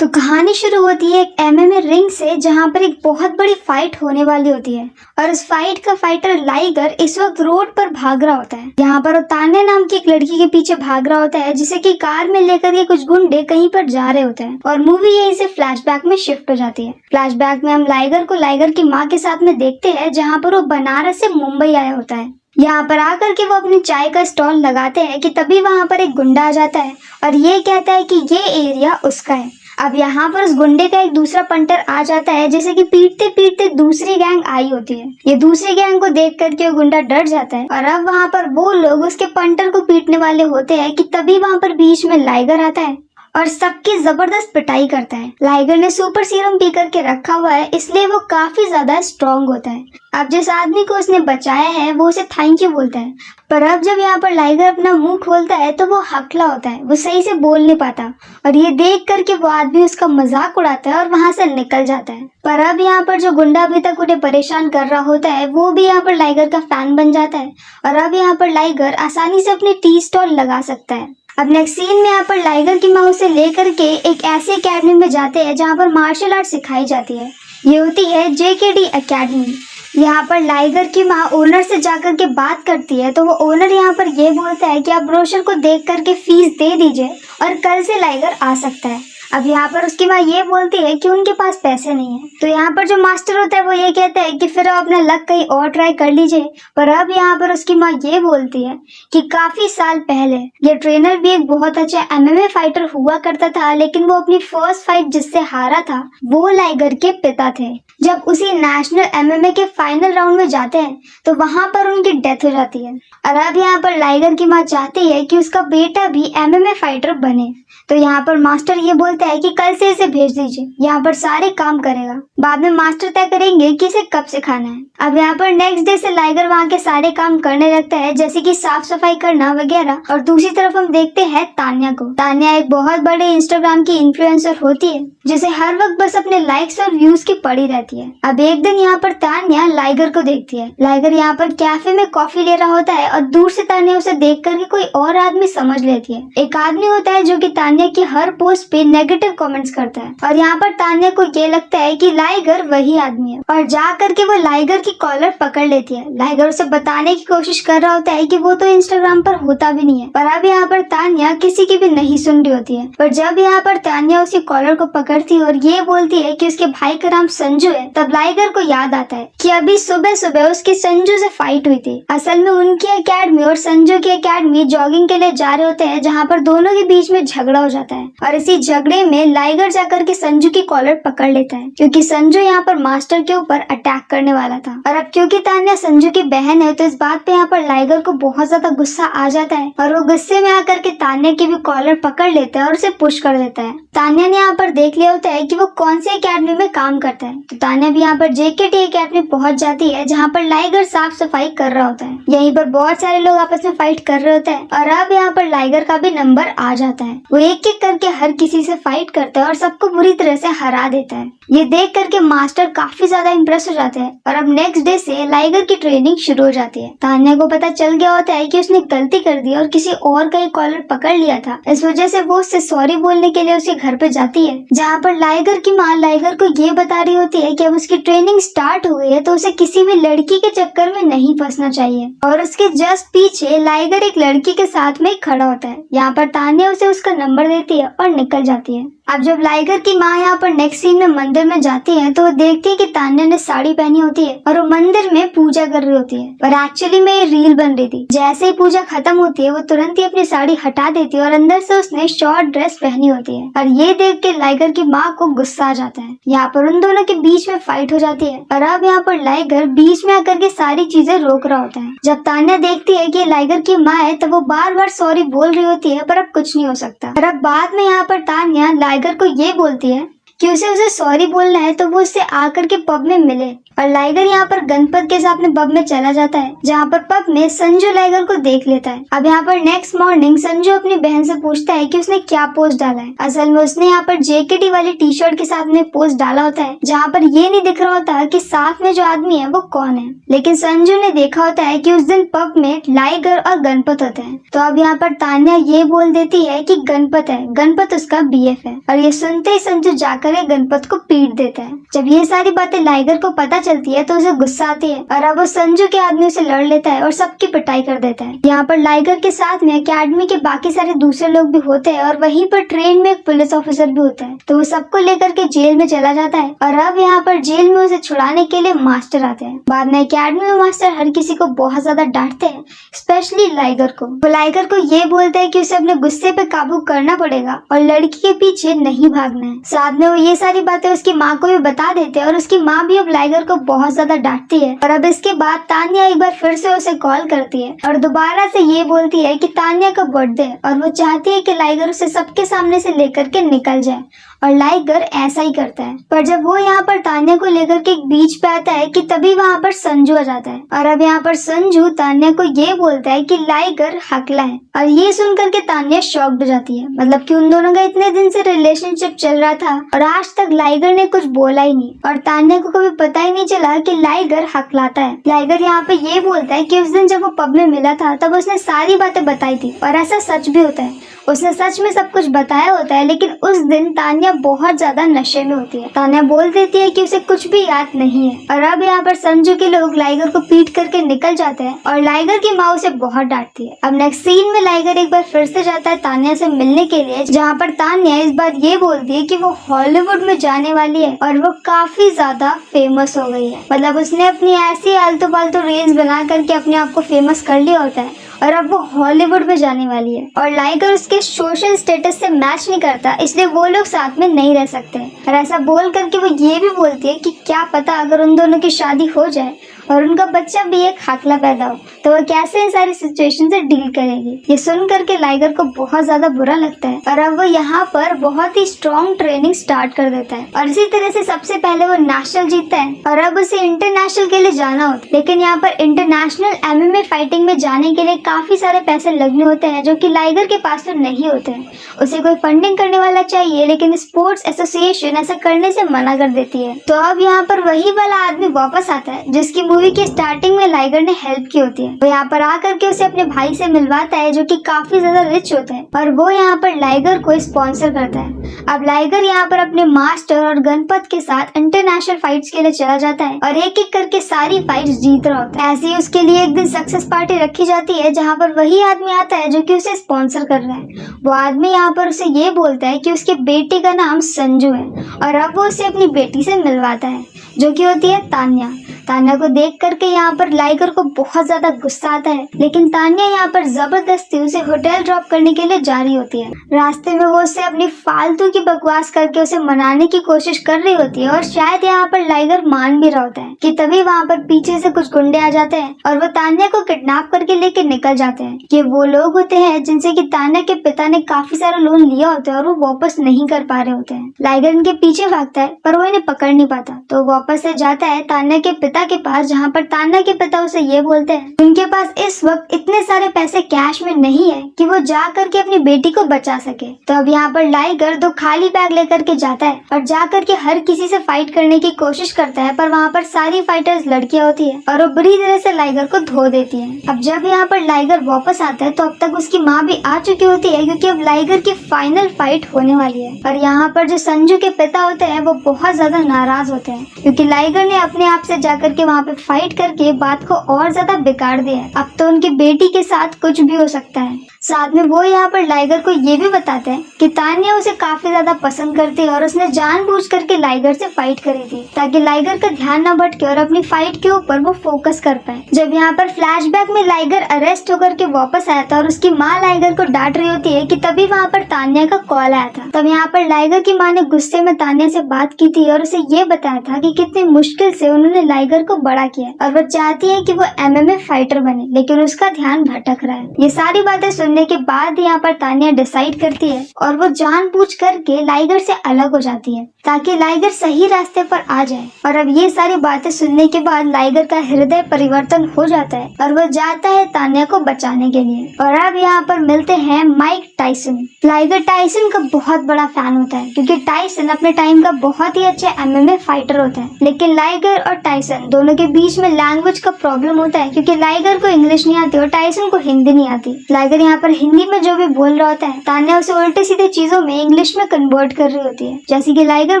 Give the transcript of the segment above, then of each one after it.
तो कहानी शुरू होती है एक एमएमए रिंग से, जहां पर एक बहुत बड़ी फाइट होने वाली होती है। और उस फाइट का फाइटर लाइगर इस वक्त रोड पर भाग रहा होता है। यहाँ पर वो तान्या नाम की एक लड़की के पीछे भाग रहा होता है, जिसे कि कार में लेकर के कुछ गुंडे कहीं पर जा रहे होते हैं। और मूवी यहीं से फ्लैशबैक में शिफ्ट हो जाती है। फ्लैशबैक में हम लाइगर को लाइगर की माँ के साथ में देखते हैं, जहाँ पर वो बनारस से मुंबई आया होता है। यहाँ पर आकर के वो अपनी चाय का स्टॉल लगाते हैं कि तभी वहाँ पर एक गुंडा आ जाता है और ये कहता है कि ये एरिया उसका है। अब यहाँ पर उस गुंडे का एक दूसरा पंटर आ जाता है, जैसे कि पीटते पीटते दूसरी गैंग आई होती है। ये दूसरी गैंग को देख करके वो गुंडा डर जाता है और अब वहाँ पर वो लोग उसके पंटर को पीटने वाले होते हैं कि तभी वहाँ पर बीच में लाइगर आता है और सबकी जबरदस्त पिटाई करता है। लाइगर ने सुपर सीरम पी करके रखा हुआ है, इसलिए वो काफी ज्यादा स्ट्रॉन्ग होता है। अब जिस आदमी को उसने बचाया है वो उसे थैंक यू बोलता है, पर अब जब यहाँ पर लाइगर अपना मुंह खोलता है तो वो हकला होता है, वो सही से बोल नहीं पाता। और ये देख करके वो आदमी उसका मजाक उड़ाता है और वहां से निकल जाता है। पर अब यहाँ पर जो गुंडा अभी तक उन्हें परेशान कर रहा होता है, वो भी यहाँ पर लाइगर का फैन बन जाता है और अब यहाँ पर लाइगर आसानी से अपनी टी स्टॉल लगा सकता है। अब नेक्स्ट सीन में यहाँ पर लाइगर की माँ उसे लेकर के एक ऐसी एकेडमी में जाते हैं जहाँ पर मार्शल आर्ट सिखाई जाती है। ये होती है JKD एकेडमी। यहाँ पर लाइगर की माँ ओनर से जाकर के बात करती है, तो वो ओनर यहाँ पर ये बोलता है कि आप ब्रोशर को देख करके फीस दे दीजिए और कल से लाइगर आ सकता है। अब यहाँ पर उसकी माँ ये बोलती है कि उनके पास पैसे नहीं है, तो यहाँ पर जो मास्टर होता है वो ये कहता है कि फिर आप अपना लक कहीं और ट्राई कर लीजिए। पर अब यहाँ पर उसकी माँ ये बोलती है कि काफी साल पहले ये ट्रेनर भी एक बहुत अच्छा MMA फाइटर हुआ करता था, लेकिन वो अपनी फर्स्ट फाइट जिससे हारा था वो लाइगर के पिता थे। जब उसी नेशनल MMA के फाइनल राउंड में जाते हैं तो वहां पर उनकी डेथ हो जाती है। और अब यहाँ पर लाइगर की माँ चाहती है कि उसका बेटा भी MMA फाइटर बने, तो यहाँ पर मास्टर ये बोलता है कि कल से इसे भेज दीजिए, यहाँ पर सारे काम करेगा, बाद में मास्टर तय करेंगे कि इसे कब सिखाना है। अब यहाँ पर नेक्स्ट डे से लाइगर वहाँ के सारे काम करने लगता है, जैसे कि साफ सफाई करना वगैरह। और दूसरी तरफ हम देखते हैं तान्या को। तान्या एक बहुत बड़े इंस्टाग्राम की इन्फ्लुएंसर होती है, जिसे हर वक्त बस अपने लाइक्स और व्यूज की पड़ी रहती है। अब एक दिन यहाँ पर तान्या लाइगर को देखती है। लाइगर यहाँ पर कैफे में कॉफी ले रहा होता है और दूर से तान्या उसे देख करके कोई और आदमी समझ लेती है। एक आदमी होता है जो कि तान्या की हर पोस्ट पे नेगेटिव कमेंट्स करता है और यहाँ पर तान्या को ये लगता है कि लाइगर वही आदमी है और जा करके वो लाइगर की कॉलर पकड़ लेती है। लाइगर उसे बताने की कोशिश कर रहा होता है कि वो तो इंस्टाग्राम पर होता भी नहीं है, पर अब यहाँ पर तान्या किसी की भी नहीं सुन रही होती है। पर जब यहाँ पर तान्या उसकी कॉलर को पकड़ती है और ये बोलती है कि उसके भाई का नाम संजू है, तब लाइगर को याद आता है कि अभी सुबह सुबह उसकी संजू से फाइट हुई थी। असल में उनकी एकेडमी और संजू की एकेडमी जॉगिंग के लिए जा रहे होते हैं, जहाँ पर दोनों के बीच में झगड़ा हो जाता है और इसी झगड़े में लाइगर जाकर के संजू की कॉलर पकड़ लेता है, क्योंकि संजू यहाँ पर मास्टर के ऊपर अटैक करने वाला था। और अब क्योंकि तान्या संजू की बहन है, तो इस बात पे यहाँ पर लाइगर को बहुत ज्यादा गुस्सा आ जाता है और वो गुस्से में आकर के तान्या की भी कॉलर पकड़ लेता है और उसे पुश कर देता है। तान्या ने यहाँ पर देख लिया होता है कि वो कौन सी एकेडमी में काम करता है, तो तान्या भी यहाँ पर JKT एकेडमी पहुंच जाती है, जहाँ पर लाइगर साफ सफाई कर रहा होता है। यहीं पर बहुत सारे लोग आपस में फाइट कर रहे होते हैं और अब यहाँ पर लाइगर का भी नंबर आ जाता है। वो एक एक करके हर किसी से फाइट करता है और सबको बुरी तरह से हरा देता है। ये देख करके मास्टर काफी ज्यादा इम्प्रेस हो जाते हैं और अब नेक्स्ट डे से लाइगर की ट्रेनिंग शुरू हो जाती है। तान्या को पता चल गया होता है कि उसने गलती कर दी और किसी और का ही कॉलर पकड़ लिया था। इस वजह से वो उससे सॉरी बोलने के लिए उसके घर पे जाती है, जहाँ पर लाइगर की माँ लाइगर को ये बता रही होती है कि अब उसकी ट्रेनिंग स्टार्ट हुई है, तो उसे किसी भी लड़की के चक्कर में नहीं फंसना चाहिए। और उसके जस्ट पीछे लाइगर एक लड़की के साथ में खड़ा होता है। यहाँ पर तान्या उसे उसका नंबर देती है और निकल जाती है। अब जब लाइगर की माँ यहाँ पर नेक्स्ट सीन में मंदिर में जाती है, तो वो देखती है कि तान्या ने साड़ी पहनी होती है और वो मंदिर में पूजा कर रही होती है, पर एक्चुअली में ये रील बन रही थी। जैसे ही पूजा खत्म होती है, वो तुरंत ही अपनी साड़ी हटा देती है और अंदर से उसने शॉर्ट ड्रेस पहनी होती है। और ये देख के लाइगर की माँ को गुस्सा आ जाता है। यहाँ पर उन दोनों के बीच में फाइट हो जाती है और अब यहाँ पर लाइगर बीच में आकर के सारी चीजें रोक रहा होता है। जब तान्या देखती है कि लाइगर की माँ है, तब वो बार बार सॉरी बोल रही होती है, पर अब कुछ नहीं हो सकता। और अब बाद में यहाँ पर तान्या लाइगर को ये बोलती है कि उसे सॉरी बोलना है तो वो उससे आकर के पब में मिले। और लाइगर यहाँ पर गणपत के साथ में पब में चला जाता है, जहाँ पर पब में संजू लाइगर को देख लेता है। अब यहाँ पर नेक्स्ट मॉर्निंग संजू अपनी बहन से पूछता है कि उसने क्या पोस्ट डाला है। असल में उसने यहाँ पर जेकेटी वाली टी शर्ट के साथ में पोस्ट डाला होता है, जहाँ पर ये नहीं दिख रहा होता कि साथ में जो आदमी है वो कौन है। लेकिन संजू ने देखा होता है कि उस दिन पब में लाइगर और गणपत होते हैं। तो अब यहाँ पर तान्या ये बोल देती है कि गणपत है, गणपत उसका बीएफ है। और ये सुनते ही संजू जाकर गणपत को पीट देता है। जब ये सारी बातें लाइगर को पता चलती है तो उसे गुस्सा आती है और अब वो संजू के आदमी से लड़ लेता है और सबकी पिटाई कर देता है। यहाँ पर लाइगर के साथ में अकेडमी के बाकी सारे दूसरे लोग भी होते हैं और वहीं पर ट्रेन में एक पुलिस ऑफिसर भी होता है। तो वो सबको लेकर के जेल में चला जाता है और अब यहाँ पर जेल में उसे छुड़ाने के लिए मास्टर आते हैं। बाद में अकेडमी में मास्टर हर किसी को बहुत ज्यादा डांटते हैं, स्पेशली लाइगर को। वो लाइगर को ये बोलता है कि उसे अपने गुस्से पे काबू करना पड़ेगा और लड़की के पीछे नहीं भागना है। साथ में वो ये सारी बातें उसकी माँ को भी बता देते हैं और उसकी माँ भी अब लाइगर को बहुत ज्यादा डांटती है। और अब इसके बाद तान्या एक बार फिर से उसे कॉल करती है और दोबारा से ये बोलती है कि तान्या का बर्थडे है और वो चाहती है कि लाइगर उसे सबके सामने से लेकर के निकल जाए। और लाइगर ऐसा ही करता है। पर जब वो यहाँ पर तान्या को लेकर के एक बीच पे आता है कि तभी वहाँ पर संजू आ जाता है। और अब यहाँ पर संजू तान्या को ये बोलता है कि लाइगर हकला है। और ये सुन करके तान्या शॉक्ड हो जाती है, मतलब कि उन दोनों का इतने दिन से रिलेशनशिप चल रहा था और आज तक लाइगर ने कुछ बोला ही नहीं और तान्या को कभी पता ही नहीं चला कि लाइगर हकलाता है। लाइगर यहाँ पे ये बोलता है कि उस दिन जब वो पब में मिला था तब उसने सारी बातें बताई थी और ऐसा सच भी होता है, उसने सच में सब कुछ बताया होता है। लेकिन उस दिन तान्या बहुत ज्यादा नशे में होती है। तान्या बोल देती है कि उसे कुछ भी याद नहीं है। और अब यहाँ पर संजू के लोग लाइगर को पीट करके निकल जाते हैं और लाइगर की माँ उसे बहुत डांटती है। अब नेक्स्ट सीन में लाइगर एक बार फिर से जाता है तान्या से मिलने के लिए, जहाँ पर तान्या इस बार ये बोलती है कि वो हॉलीवुड में जाने वाली है और वो काफी ज्यादा फेमस हो गई है। मतलब उसने अपनी ऐसी आलतू फालतू रील्स बना करके अपने आप को फेमस कर लिया होता है और अब वो हॉलीवुड में जाने वाली है। और लाइगर उसके सोशल स्टेटस से मैच नहीं करता, इसलिए वो लोग साथ में नहीं रह सकते। और ऐसा बोल करके वो ये भी बोलती है कि क्या पता अगर उन दोनों की शादी हो जाए और उनका बच्चा भी एक हकला पैदा हो तो वो कैसे इन सारी सिचुएशन से डील करेगी। ये सुन करके लाइगर को बहुत ज्यादा बुरा लगता है और अब वो यहाँ पर बहुत ही स्ट्रॉन्ग ट्रेनिंग स्टार्ट कर देता है। और इसी तरह से सबसे पहले वो नेशनल जीतता है और अब उसे इंटरनेशनल के लिए जाना होता है। लेकिन यहाँ पर इंटरनेशनल MMA फाइटिंग में जाने के लिए काफी सारे पैसे लगने होते हैं, जो कि लाइगर के पास तो नहीं होते हैं। उसे कोई फंडिंग करने वाला चाहिए, लेकिन स्पोर्ट्स एसोसिएशन ऐसा करने से मना कर देती है। तो अब यहाँ पर वही वाला आदमी वापस आता है जिसकी मूवी की स्टार्टिंग में लाइगर ने हेल्प की होती है। वो यहाँ पर आकर के उसे अपने भाई से मिलवाता है, जो कि काफी ज्यादा रिच होते हैं, और वो यहाँ पर लाइगर को स्पॉन्सर करता है। अब लाइगर यहाँ पर अपने मास्टर और गणपत के साथ इंटरनेशनल फाइट्स के लिए चला जाता है और एक एक करके सारी फाइट्स जीत रहा होता है। ऐसे ही उसके लिए एक दिन सक्सेस पार्टी रखी जाती है, जहाँ पर वही आदमी आता है जो कि उसे स्पॉन्सर कर रहा है। वो आदमी यहाँ पर उसे ये बोलता है कि उसके बेटे का नाम संजू है और अब वो उसे अपनी बेटी से मिलवाता है, जो कि होती है तान्या। तान्या को देख करके यहाँ पर लाइगर को बहुत ज्यादा गुस्सा आता है, लेकिन तान्या यहाँ पर जबरदस्ती उसे होटल ड्रॉप करने के लिए जा रही होती है। रास्ते में वो उससे अपनी फालतू की बकवास करके उसे मनाने की कोशिश कर रही होती है और शायद यहाँ पर लाइगर मान भी रहा होता है कि तभी वहाँ पर पीछे से कुछ गुंडे आ जाते हैं और वो तान्या को किडनैप करके लेके निकल जाते हैं। ये वो लोग होते हैं जिनसे कि तान्या के पिता ने काफी सारा लोन लिया होता है और वो वापस नहीं कर पा रहे होते हैं। लाइगर इनके पीछे भागता है पर वो इन्हें पकड़ नहीं पाता, तो वापस से जाता है तान्या के पिता के पास, जहाँ पर तान्या के पिता उसे ये बोलते हैं उनके पास इस वक्त इतने सारे पैसे कैश में नहीं है कि वो जा करके अपनी बेटी को बचा सके। तो अब यहाँ पर लाइगर 2 खाली बैग लेकर के जाता है और जा करके हर किसी से फाइट करने की कोशिश करता है, पर वहाँ पर सारी फाइटर्स लड़कियां होती है और वो बुरी तरह से लाइगर को धो देती है। अब जब यहाँ पर लाइगर वापस आता है तो अब तक उसकी माँ भी आ चुकी होती है, क्योंकि अब लाइगर की फाइनल फाइट होने वाली है। और यहाँ पर जो संजू के पिता होते हैं वो बहुत ज्यादा नाराज होते हैं, क्योंकि लाइगर ने अपने आप से जाकर के वहाँ पे फाइट करके बात को और ज्यादा बिगाड़ दिया है। अब तो उनकी बेटी के साथ कुछ भी हो सकता है। साथ में वो यहाँ पर लाइगर को ये भी बताते हैं कि तान्या उसे काफी ज्यादा पसंद करती है और उसने जानबूझ करके लाइगर से फाइट करी थी, ताकि लाइगर का ध्यान न भटके और अपनी फाइट के ऊपर वो फोकस कर पाए। जब यहाँ पर फ्लैशबैक में लाइगर अरेस्ट होकर के वापस आया था और उसकी माँ लाइगर को डांट रही होती है कि तभी वहाँ पर तान्या का कॉल आया था। तब यहाँ पर लाइगर की माँ ने गुस्से में तान्या से बात की थी और उसे ये बताया था कि कितनी मुश्किल से उन्होंने लाइगर को बड़ा किया और वो चाहती है कि वो MMA फाइटर बने, लेकिन उसका ध्यान भटक रहा है। ये सारी बातें सुनने के बाद यहाँ पर तान्या डिसाइड करती है और वो जानबूझ करके लाइगर से अलग हो जाती है ताकि लाइगर सही रास्ते पर आ जाए। और अब ये सारी बातें सुनने के बाद लाइगर का हृदय परिवर्तन हो जाता है और वो जाता है तान्या को बचाने के लिए। और अब यहाँ पर मिलते हैं माइक टाइसन। लाइगर टाइसन का बहुत बड़ा फैन होता है क्योंकि टाइसन अपने टाइम का बहुत ही अच्छा MMA फाइटर होता है। लेकिन लाइगर और टाइसन दोनों के बीच में लैंग्वेज का प्रॉब्लम होता है क्योंकि लाइगर को इंग्लिश नहीं आती और टाइसन को हिंदी नहीं आती। लाइगर यहाँ पर हिंदी में जो भी बोल रहा होता है तान्या उसे उल्टे सीधे चीजों में इंग्लिश में कन्वर्ट कर रही होती है। जैसे कि लाइगर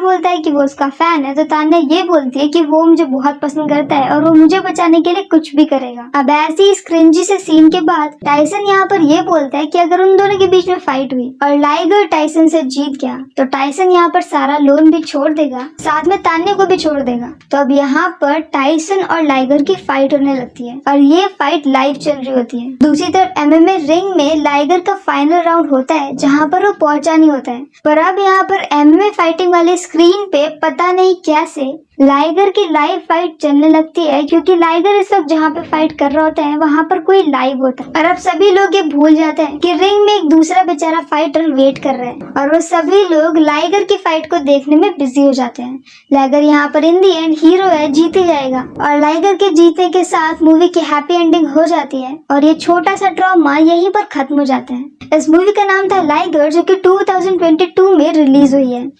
बोलता है कि वो उसका फैन है तो तान्या ये बोलती है कि वो मुझे बहुत पसंद करता है और वो मुझे बचाने के लिए कुछ भी करेगा। अब ऐसी इस क्रिंजी से सीन के बाद टाइसन यहाँ पर ये बोलता है कि अगर उन दोनों के बीच में फाइट हुई और लाइगर टाइसन से जीत गया तो टाइसन यहाँ पर सारा लोन भी छोड़ देगा, साथ में तान्या को भी छोड़ देगा। तो अब यहाँ पर टाइसन और लाइगर की फाइट होने लगती है और ये फाइट लाइव चल रही होती है। दूसरी तरफ MMA रिंग में लाइगर का फाइनल राउंड होता है जहाँ पर वो पहुंचा नहीं होता है। पर अब यहाँ पर MMA फाइटिंग वाली स्क्रीन पे पता नहीं कैसे लाइगर की लाइव फाइट चलने लगती है क्योंकि लाइगर इस वक्त जहाँ पे फाइट कर रहा होता है वहाँ पर कोई लाइव होता है। और अब सभी लोग ये भूल जाते हैं कि रिंग में एक दूसरा बेचारा फाइटर वेट कर रहा है और वो सभी लोग लाइगर की फाइट को देखने में बिजी हो जाते हैं। लाइगर यहाँ पर इन दी एंड हीरो है, जीत ही जाएगा और लाइगर के जीतने के साथ मूवी की हैप्पी एंडिंग हो जाती है और ये छोटा सा ड्रामा यहीं पर खत्म हो जाता है। इस मूवी का नाम था लाइगर जो कि 2022 में रिलीज हुई है।